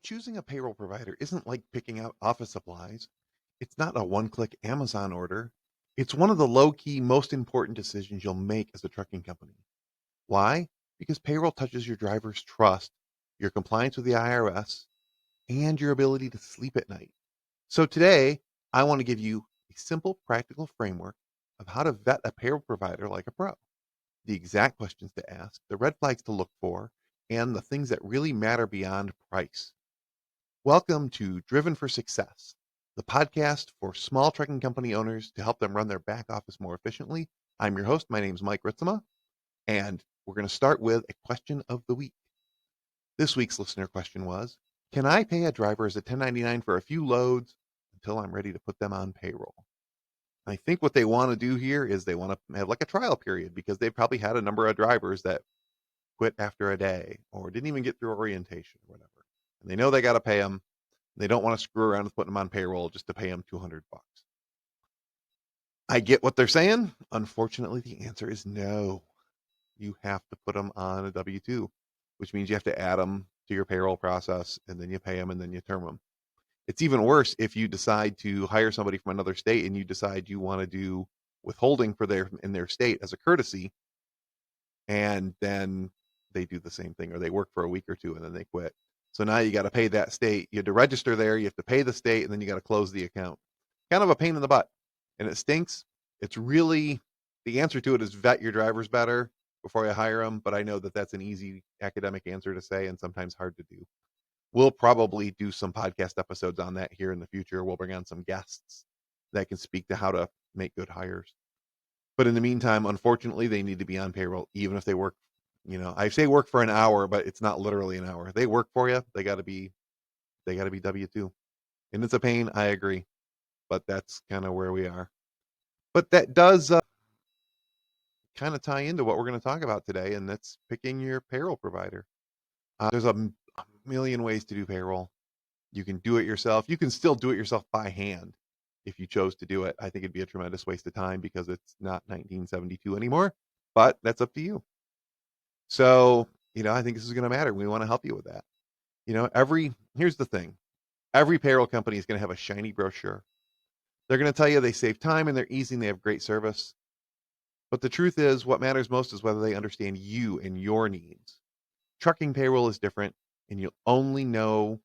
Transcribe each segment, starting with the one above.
Choosing a payroll provider isn't like picking out office supplies. It's not a one-click Amazon order. It's one of the low-key, most important decisions you'll make as a trucking company. Why? Because payroll touches your driver's trust, your compliance with the IRS, and your ability to sleep at night. So today, I want to give you a simple, practical framework of how to vet a payroll provider like a pro, the exact questions to ask, the red flags to look for, and the things that really matter beyond price. Welcome to Driven for Success, the podcast for small trucking company owners to help them run their back office more efficiently. I'm your host. My name is Mike Ritzema, and we're going to start with a question of the week. This week's listener question was, can I pay a driver as a 1099 for a few loads until I'm ready to put them on payroll? I think what they want to do here is they want to have like a trial period because they've probably had a number of drivers that quit after a day or didn't even get through orientation or whatever. And they know they got to pay them. They don't want to screw around with putting them on payroll just to pay them $200. I get what they're saying. Unfortunately, the answer is no. You have to put them on a W-2, which means you have to add them to your payroll process, and then you pay them, and then you term them. It's even worse if you decide to hire somebody from another state and you decide you want to do withholding for in their state as a courtesy, and then they do the same thing, or they work for a week or two and then they quit. So now you got to pay that state. You have to register there, you have to pay the state, and then you got to close the account. Kind of a pain in the butt, and it stinks. It's really, the answer to it is vet your drivers better before you hire them, but I know that that's an easy academic answer to say and sometimes hard to do. We'll probably do some podcast episodes on that here in the future. We'll bring on some guests that can speak to how to make good hires. But in the meantime, unfortunately, they need to be on payroll, even if they work, I say work for an hour, but it's not literally an hour. They work for you. They got to be W-2. And it's a pain. I agree, but that's kind of where we are. But that does kind of tie into what we're going to talk about today, and that's picking your payroll provider. There's a million ways to do payroll. You can do it yourself. You can still do it yourself by hand if you chose to do it. I think it'd be a tremendous waste of time because it's not 1972 anymore, but that's up to you. So, I think this is going to matter. We want to help you with that. Here's the thing. Every payroll company is going to have a shiny brochure. They're going to tell you they save time and they're easy and they have great service. But the truth is, what matters most is whether they understand you and your needs. Trucking payroll is different, and you'll only know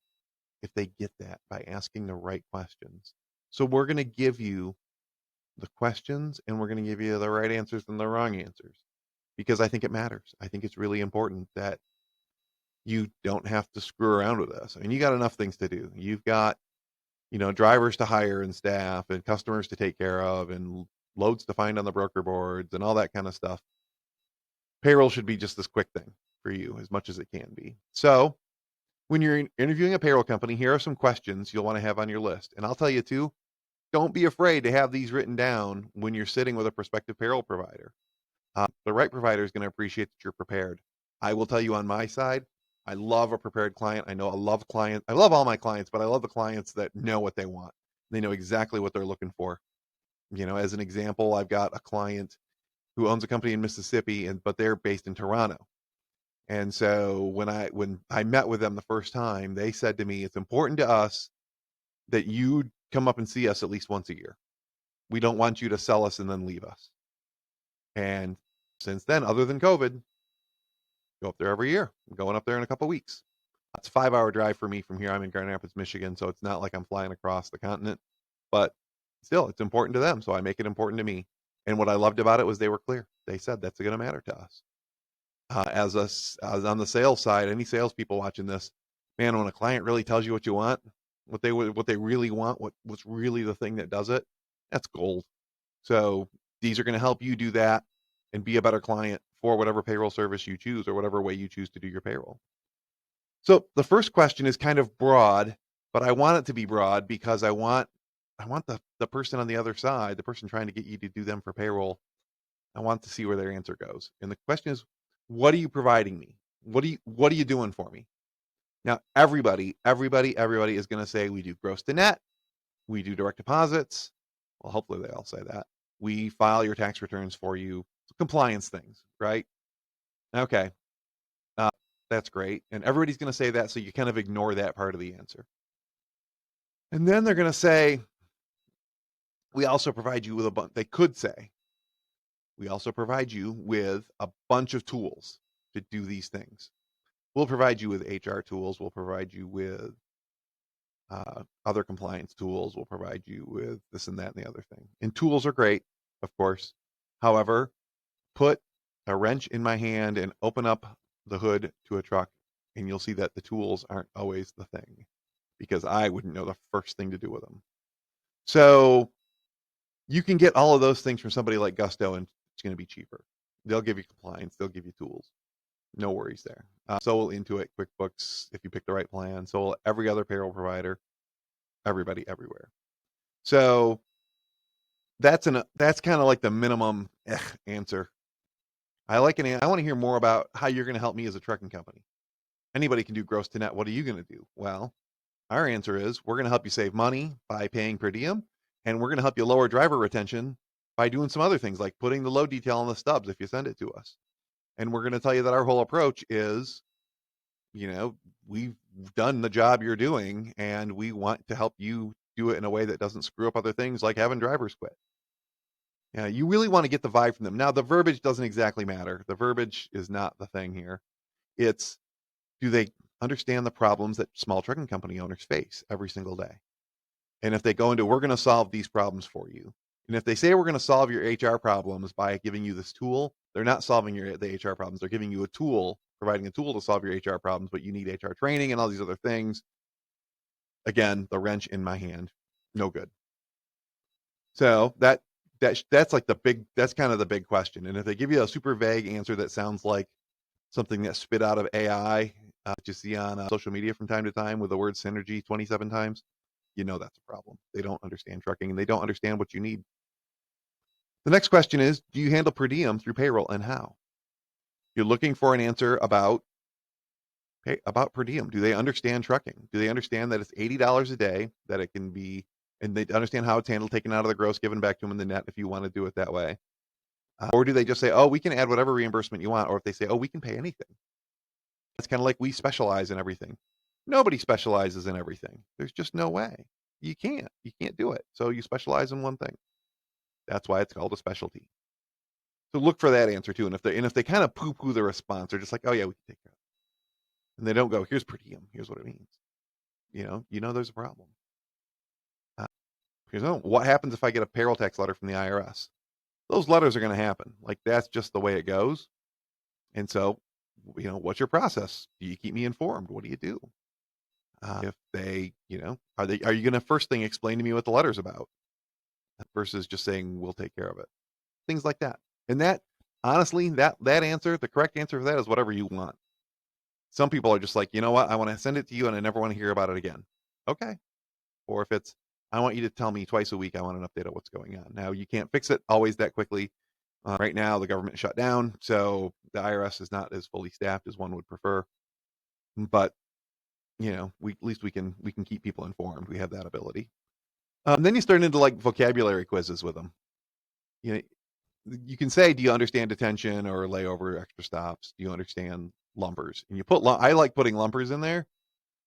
if they get that by asking the right questions. So we're going to give you the questions and we're going to give you the right answers and the wrong answers because I think it matters. I think it's really important that you don't have to screw around with this. I mean, you got enough things to do. You've got, drivers to hire and staff and customers to take care of and loads to find on the broker boards and all that kind of stuff. Payroll should be just this quick thing for you as much as it can be. So when you're interviewing a payroll company, here are some questions you'll want to have on your list. And I'll tell you too, don't be afraid to have these written down when you're sitting with a prospective payroll provider. The right provider is going to appreciate that you're prepared. I will tell you on my side, I love a prepared client. I love clients. I love all my clients, but I love the clients that know what they want. They know exactly what they're looking for. As an example, I've got a client who owns a company in Mississippi, but they're based in Toronto. And so when I met with them the first time, they said to me, it's important to us that you come up and see us at least once a year. We don't want you to sell us and then leave us. And since then, other than COVID, go up there every year. I'm going up there in a couple of weeks. It's a 5-hour drive for me from here. I'm in Grand Rapids, Michigan, so it's not like I'm flying across the continent, but still, it's important to them, so I make it important to me. And what I loved about it was they were clear. They said that's going to matter to us. As on the sales side, any salespeople watching this, man, when a client really tells you what you want, what they really want, what's really the thing that does it, that's gold. So these are going to help you do that and be a better client for whatever payroll service you choose or whatever way you choose to do your payroll. So the first question is kind of broad, but I want it to be broad because I want the person on the other side, the person trying to get you to do them for payroll, I want to see where their answer goes. And the question is, what are you providing me? What are you doing for me? Now, everybody is going to say we do gross to net. We do direct deposits. Well, hopefully they all say that. We file your tax returns for you. Compliance things, right? Okay. That's great. And everybody's going to say that, so you kind of ignore that part of the answer. And then they're going to say, we also provide you with a bunch. They could say, we also provide you with a bunch of tools to do these things. We'll provide you with HR tools. We'll provide you with other compliance tools. We'll provide you with this and that and the other thing. And tools are great, of course. However, put a wrench in my hand and open up the hood to a truck, and you'll see that the tools aren't always the thing, because I wouldn't know the first thing to do with them. So you can get all of those things from somebody like Gusto, and it's going to be cheaper. They'll give you compliance. They'll give you tools. No worries there. So will Intuit, QuickBooks, if you pick the right plan. So will every other payroll provider, everybody, everywhere. So that's kind of like the minimum answer. I want to hear more about how you're going to help me as a trucking company. Anybody can do gross to net. What are you going to do? Well, our answer is we're going to help you save money by paying per diem, and we're going to help you lower driver retention by doing some other things like putting the load detail on the stubs if you send it to us. And we're going to tell you that our whole approach is, we've done the job you're doing, and we want to help you do it in a way that doesn't screw up other things like having drivers quit. Yeah, you really want to get the vibe from them. Now, the verbiage doesn't exactly matter. The verbiage is not the thing here. It's, do they understand the problems that small trucking company owners face every single day? And if they go into, we're going to solve these problems for you. And if they say we're going to solve your HR problems by giving you this tool, they're not solving the HR problems. They're giving you a tool, providing a tool to solve your HR problems, but you need HR training and all these other things. Again, the wrench in my hand, no good. So that's like that's kind of the big question. And if they give you a super vague answer that sounds like something that's spit out of AI, that you see on social media from time to time with the word synergy 27 times, that's a problem. They don't understand trucking, and they don't understand what you need. The next question is, do you handle per diem through payroll, and how? You're looking for an answer about per diem. Do they understand trucking? Do they understand that it's $80 a day, that it can be, and they understand how it's handled, taken out of the gross, given back to them in the net if you want to do it that way? Or do they just say, oh, we can add whatever reimbursement you want? Or if they say, oh, we can pay anything. It's kind of like we specialize in everything. Nobody specializes in everything. There's just no way. You can't do it. So you specialize in one thing. That's why it's called a specialty. So look for that answer too. And if they kind of poo-poo the response, they're just like, oh yeah, we can take care of it. And they don't go, here's per diem. Here's what it means. There's a problem. What happens if I get a payroll tax letter from the IRS? Those letters are going to happen. Like, that's just the way it goes. And so, what's your process? Do you keep me informed? What do you do? If they, are you going to first thing explain to me what the letter's about versus just saying we'll take care of it? Things like that. And that, honestly, that answer, the correct answer for that is whatever you want. Some people are just like, you know what? I want to send it to you and I never want to hear about it again. Okay. Or if it's, I want you to tell me twice a week, I want an update on what's going on. Now, you can't fix it always that quickly. Right now, the government shut down, so the IRS is not as fully staffed as one would prefer. But at least we can keep people informed. We have that ability. Then you start into like vocabulary quizzes with them. You can say, do you understand detention or layover, extra stops? Do you understand lumpers? And I like putting lumpers in there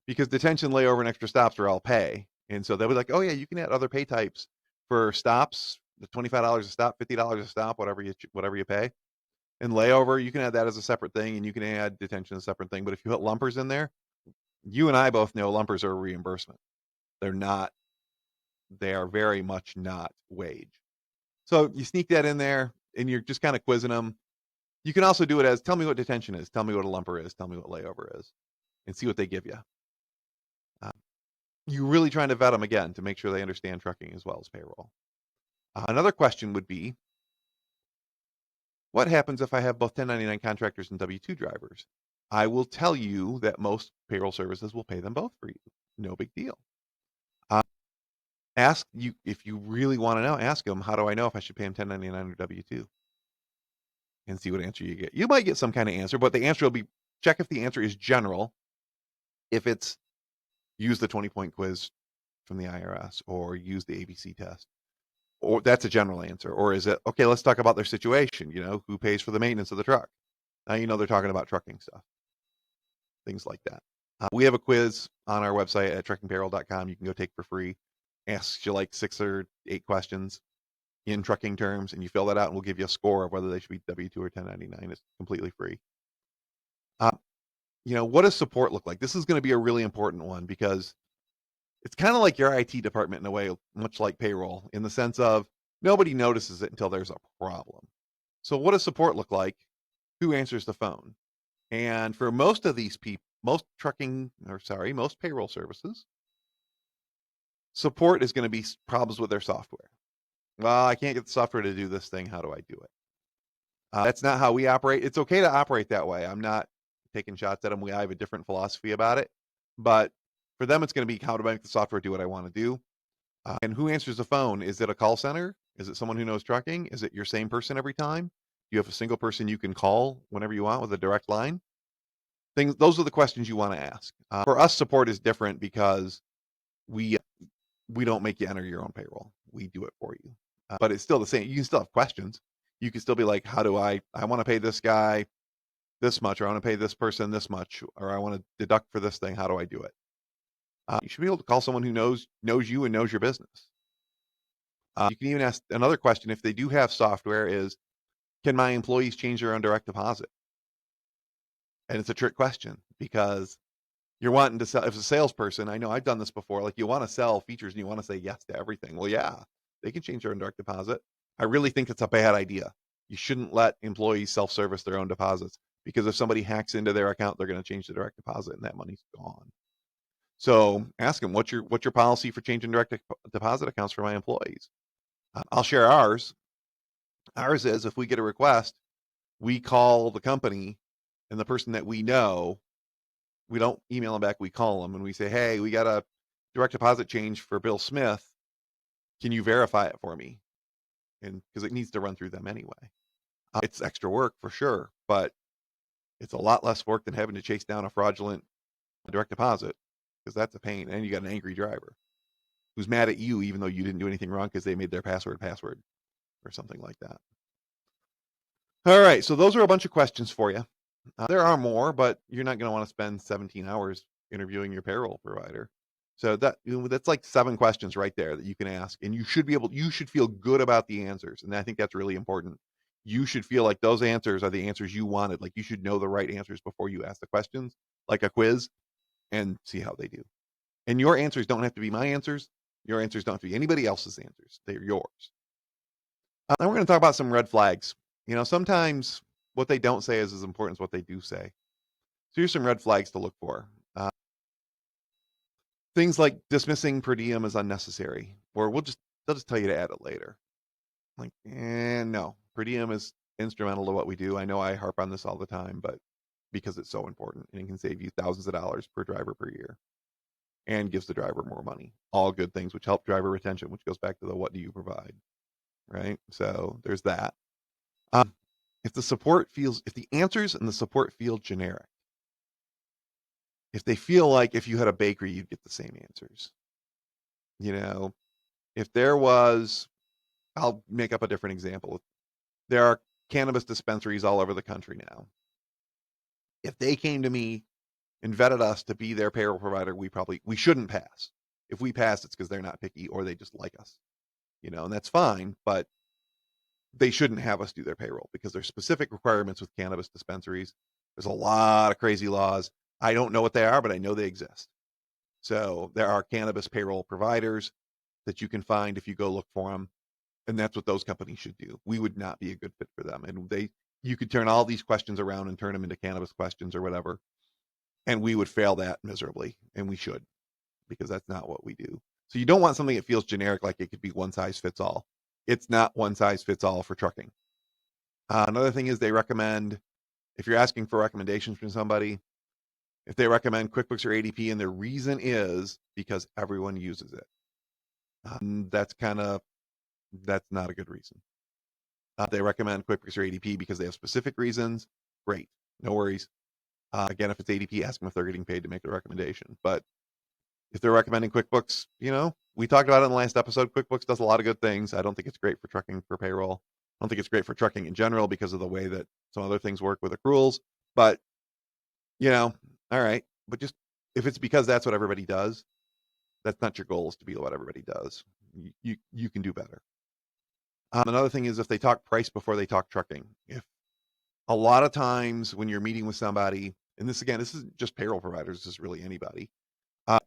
because detention, layover, and extra stops are all pay. And so they'll be like, oh yeah, you can add other pay types for stops, the $25 a stop, $50 a stop, whatever you pay. And layover, you can add that as a separate thing, and you can add detention as a separate thing. But if you put lumpers in there, you and I both know lumpers are a reimbursement. They are very much not wage. So you sneak that in there, and you're just kind of quizzing them. You can also do it as, tell me what detention is, tell me what a lumper is, tell me what layover is, and see what they give you. You're really trying to vet them again to make sure they understand trucking as well as payroll. Another question would be, what happens if I have both 1099 contractors and W-2 drivers? I will tell you that most payroll services will pay them both for you. No big deal. Ask you, if you really want to know, ask them, how do I know if I should pay them 1099 or W-2? And see what answer you get. You might get some kind of answer, but the answer will be, check if the answer is general. If it's, use the 20-point quiz from the IRS or use the ABC test, or that's a general answer. Or is it, okay, let's talk about their situation, who pays for the maintenance of the truck? Now they're talking about trucking stuff. things like that. We have a quiz on our website at truckingpayroll.com. You can go take for free. Asks you like 6 or 8 questions in trucking terms, and you fill that out, and we'll give you a score of whether they should be W-2 or 1099. It's completely free. What does support look like? This is going to be a really important one because it's kind of like your IT department in a way, much like payroll, in the sense of nobody notices it until there's a problem. So what does support look like? Who answers the phone? And for most of these people, most payroll services, support is going to be problems with their software. Well, I can't get the software to do this thing. How do I do it? That's not how we operate. It's okay to operate that way. I'm not taking shots at them. I have a different philosophy about it. But for them, it's going to be how to make the software do what I want to do. And who answers the phone? Is it a call center? Is it someone who knows trucking? Is it your same person every time? Do you have a single person you can call whenever you want with a direct line? Those are the questions you want to ask. For us, support is different because we don't make you enter your own payroll. We do it for you. But it's still the same. You can still have questions. You can still be like, how do I want to pay this guy this much, or I want to pay this person this much, or I want to deduct for this thing. How do I do it? You should be able to call someone who knows you and knows your business. You can even ask another question if they do have software is, can my employees change their own direct deposit? And it's a trick question because you're wanting to sell. If it's a salesperson, I know I've done this before. Like you want to sell features and you want to say yes to everything. Well, yeah, they can change their own direct deposit. I really think it's a bad idea. You shouldn't let employees self-service their own deposits because if somebody hacks into their account, they're going to change the direct deposit and that money's gone. So ask them, what's your policy for changing direct deposit accounts for my employees? I'll share ours. Ours is if we get a request, we call the company and the person that we know, we don't email them back, we call them and we say, hey, we got a direct deposit change for Bill Smith. Can you verify it for me? And because it needs to run through them anyway. It's extra work for sure, but it's a lot less work than having to chase down a fraudulent direct deposit because that's a pain. And you got an angry driver who's mad at you even though you didn't do anything wrong because they made their password or something like that. All right, so those are a bunch of questions for you. There are more, but you're not going to want to spend 17 hours interviewing your payroll provider. So that's like 7 questions right there that you can ask, and you should feel good about the answers, and I think that's really important. You should feel like those answers are the answers you wanted. Like you should know the right answers before you ask the questions, like a quiz, and see how they do. And your answers don't have to be my answers. Your answers don't have to be anybody else's answers. They're yours. Now we're going to talk about some red flags. Sometimes what they don't say is as important as what they do say. So here's some red flags to look for. Things like dismissing per diem as unnecessary, or they'll just tell you to add it later. Like, no, per diem is instrumental to what we do. I know I harp on this all the time, but because it's so important and it can save you thousands of dollars per driver per year and gives the driver more money. All good things which help driver retention, which goes back to the what do you provide, right? So there's that. If the answers and the support feel generic, if they feel like if you had a bakery, you'd get the same answers. If there was, I'll make up a different example. There are cannabis dispensaries all over the country now. If they came to me and vetted us to be their payroll provider, we shouldn't pass. If we pass, it's because they're not picky or they just like us, and that's fine, but they shouldn't have us do their payroll because there's specific requirements with cannabis dispensaries. There's a lot of crazy laws. I don't know what they are, but I know they exist. So there are cannabis payroll providers that you can find if you go look for them. And that's what those companies should do. We would not be a good fit for them. And you could turn all these questions around and turn them into cannabis questions or whatever. And we would fail that miserably. And we should, because that's not what we do. So you don't want something that feels generic, like it could be one size fits all. It's not one size fits all for trucking. Another thing is they recommend, if you're asking for recommendations from somebody, if they recommend QuickBooks or ADP and the reason is because everyone uses it, that's not a good reason. They recommend QuickBooks or ADP because they have specific reasons. Great, no worries. Again, if it's ADP, ask them if they're getting paid to make the recommendation. But if they're recommending QuickBooks, we talked about it in the last episode. QuickBooks does a lot of good things. I don't think it's great for trucking for payroll. I don't think it's great for trucking in general because of the way that some other things work with accruals. But, All right. But just if it's because that's what everybody does, that's not your goal, is to be what everybody does. You can do better. Another thing is if they talk price before they talk trucking. If a lot of times when you're meeting with somebody, and this again, this isn't just payroll providers, this is really anybody. Uh,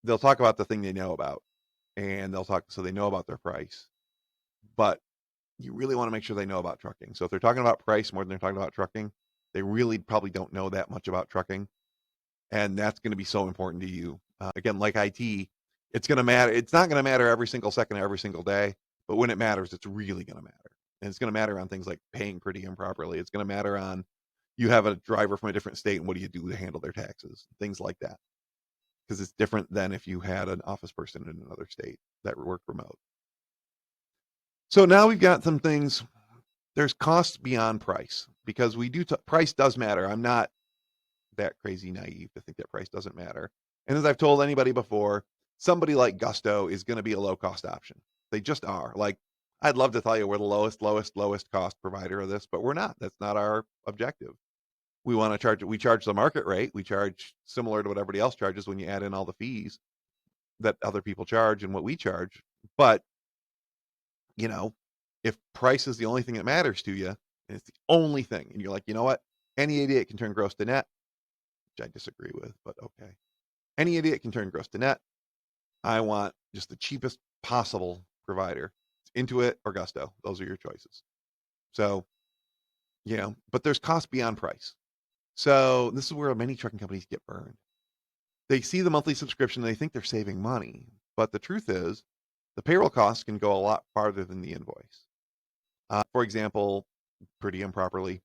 they'll talk about the thing they know about, and they'll talk so they know about their price. But you really want to make sure they know about trucking. So if they're talking about price more than they're talking about trucking, they really probably don't know that much about trucking, and that's going to be so important to you. Again, like IT, it's going to matter. It's not going to matter every single second, every single day, but when it matters, it's really going to matter. And it's going to matter on things like paying per diem properly. It's going to matter on you have a driver from a different state, and what do you do to handle their taxes, things like that, because it's different than if you had an office person in another state that worked remote. So now we've got some things. There's costs beyond price, because we do price does matter. I'm not that crazy naive to think that price doesn't matter. And as I've told anybody before, somebody like Gusto is going to be a low cost option. They just are. Like, I'd love to tell you we're the lowest cost provider of this, but we're not. That's not our objective. We want to we charge the market rate. We charge similar to what everybody else charges when you add in all the fees that other people charge and what we charge. But, you know, if price is the only thing that matters to you, and it's the only thing, and you're like, you know what? Any idiot can turn gross to net, which I disagree with, but okay. Any idiot can turn gross to net. I want just the cheapest possible provider. Intuit or Gusto. Those are your choices. So, but there's cost beyond price. So this is where many trucking companies get burned. They see the monthly subscription and they think they're saving money. But the truth is, the payroll costs can go a lot farther than the invoice. For example, per diem properly.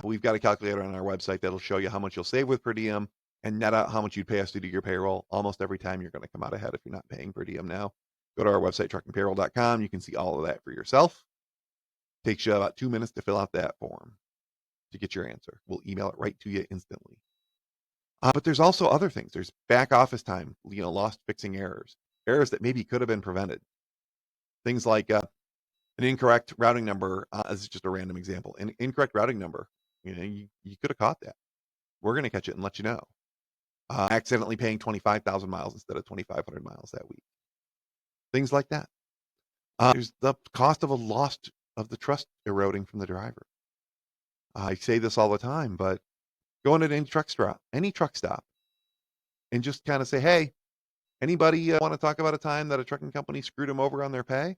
We've got a calculator on our website that'll show you how much you'll save with per diem and net out how much you'd pay us to do your payroll. Almost every time you're going to come out ahead if you're not paying per diem now. Go to our website, truckingpayroll.com. You can see all of that for yourself. Takes you about 2 minutes to fill out that form to get your answer. We'll email it right to you instantly. But there's also other things. There's back office time, lost fixing errors that maybe could have been prevented. Things like an incorrect routing number, as just a random example, an incorrect routing number. You could have caught that. We're going to catch it and let you know. Accidentally paying 25,000 miles instead of 2,500 miles that week. Things like that. There's the cost of the trust eroding from the driver. I say this all the time, but go into any truck stop, and just kind of say, hey, anybody want to talk about a time that a trucking company screwed them over on their pay?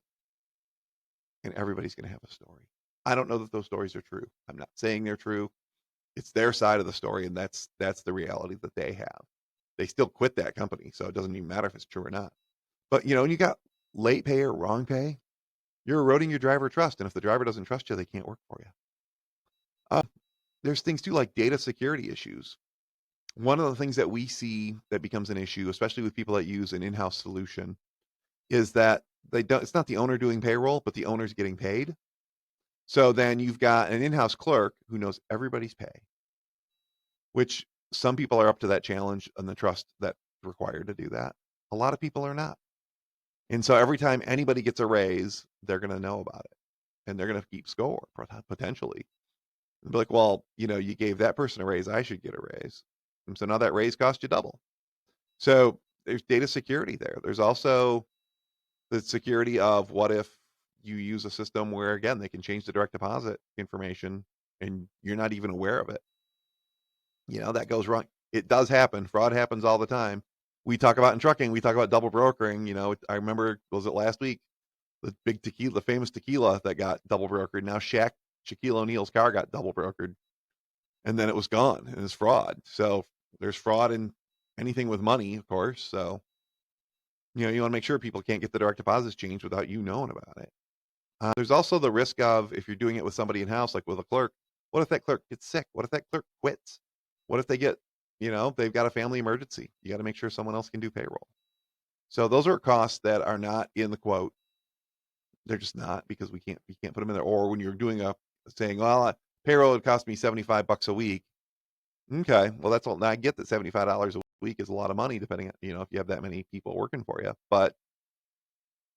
And everybody's going to have a story. I don't know that those stories are true. I'm not saying they're true. It's their side of the story, and that's the reality that they have. They still quit that company, so it doesn't even matter if it's true or not. But, when you got late pay or wrong pay, you're eroding your driver trust. And if the driver doesn't trust you, they can't work for you. There's things too like data security issues. One of the things that we see that becomes an issue, especially with people that use an in-house solution, is that it's not the owner doing payroll, but the owner's getting paid. So then you've got an in-house clerk who knows everybody's pay, which some people are up to that challenge and the trust that's required to do that. A lot of people are not. And so every time anybody gets a raise, they're going to know about it, and they're going to keep score potentially. And be like, well, you gave that person a raise, I should get a raise. And so now that raise cost you double. So there's data security there. There's also the security of what if you use a system where, again, they can change the direct deposit information and you're not even aware of it. That goes wrong. It does happen. Fraud happens all the time. We talk about in trucking, we talk about double brokering. I remember, was it last week? The big tequila, the famous tequila that got double brokered. Now Shaquille O'Neal's car got double brokered, and then it was gone, and it's fraud. So there's fraud in anything with money, of course. So, you want to make sure people can't get the direct deposits changed without you knowing about it. There's also the risk of, if you're doing it with somebody in-house, like with a clerk, what if that clerk gets sick? What if that clerk quits? What if they get, they've got a family emergency? You got to make sure someone else can do payroll. So those are costs that are not in the quote. They're just not, because we can't put them in there. Or when you're doing saying, well, payroll would cost me $75 a week. Okay, well, that's all. Now I get that $75 a week is a lot of money, depending on, if you have that many people working for you. But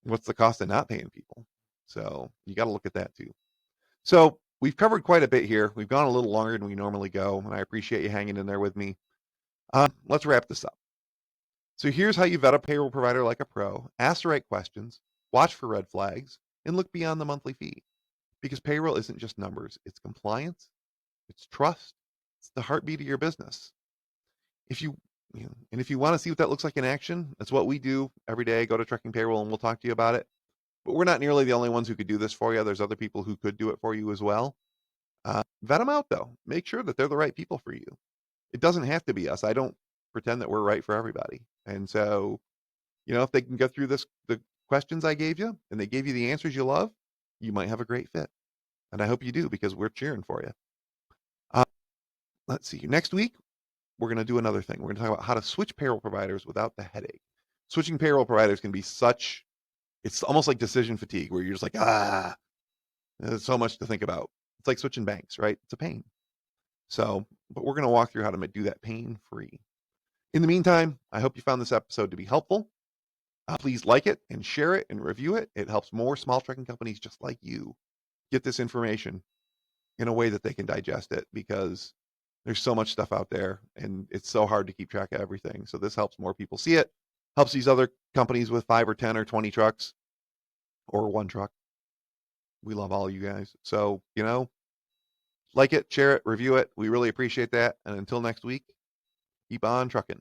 what's the cost of not paying people? So you got to look at that too. So we've covered quite a bit here. We've gone a little longer than we normally go, and I appreciate you hanging in there with me. Let's wrap this up. So here's how you vet a payroll provider like a pro. Ask the right questions, watch for red flags, and look beyond the monthly fee. Because payroll isn't just numbers, it's compliance, it's trust, it's the heartbeat of your business. If you, and if you want to see what that looks like in action, that's what we do every day. Go to Trucking Payroll and we'll talk to you about it. But we're not nearly the only ones who could do this for you. There's other people who could do it for you as well. Vet them out though. Make sure that they're the right people for you. It doesn't have to be us. I don't pretend that we're right for everybody. And so, if they can go through the questions I gave you and they gave you the answers you love, you might have a great fit. And I hope you do because we're cheering for you. Uh, let's see. Next week, we're going to do another thing. We're going to talk about how to switch payroll providers without the headache. Switching payroll providers can be it's almost like decision fatigue where you're just like, there's so much to think about. It's like switching banks, right? It's a pain. So, but we're going to walk through how to do that pain free. In the meantime, I hope you found this episode to be helpful. Please like it and share it and review it. It helps more small trucking companies just like you get this information in a way that they can digest it because there's so much stuff out there and it's so hard to keep track of everything. So this helps more people see it, helps these other companies with 5 or 10 or 20 trucks or 1 truck. We love all you guys. So, like it, share it, review it. We really appreciate that. And until next week, keep on trucking.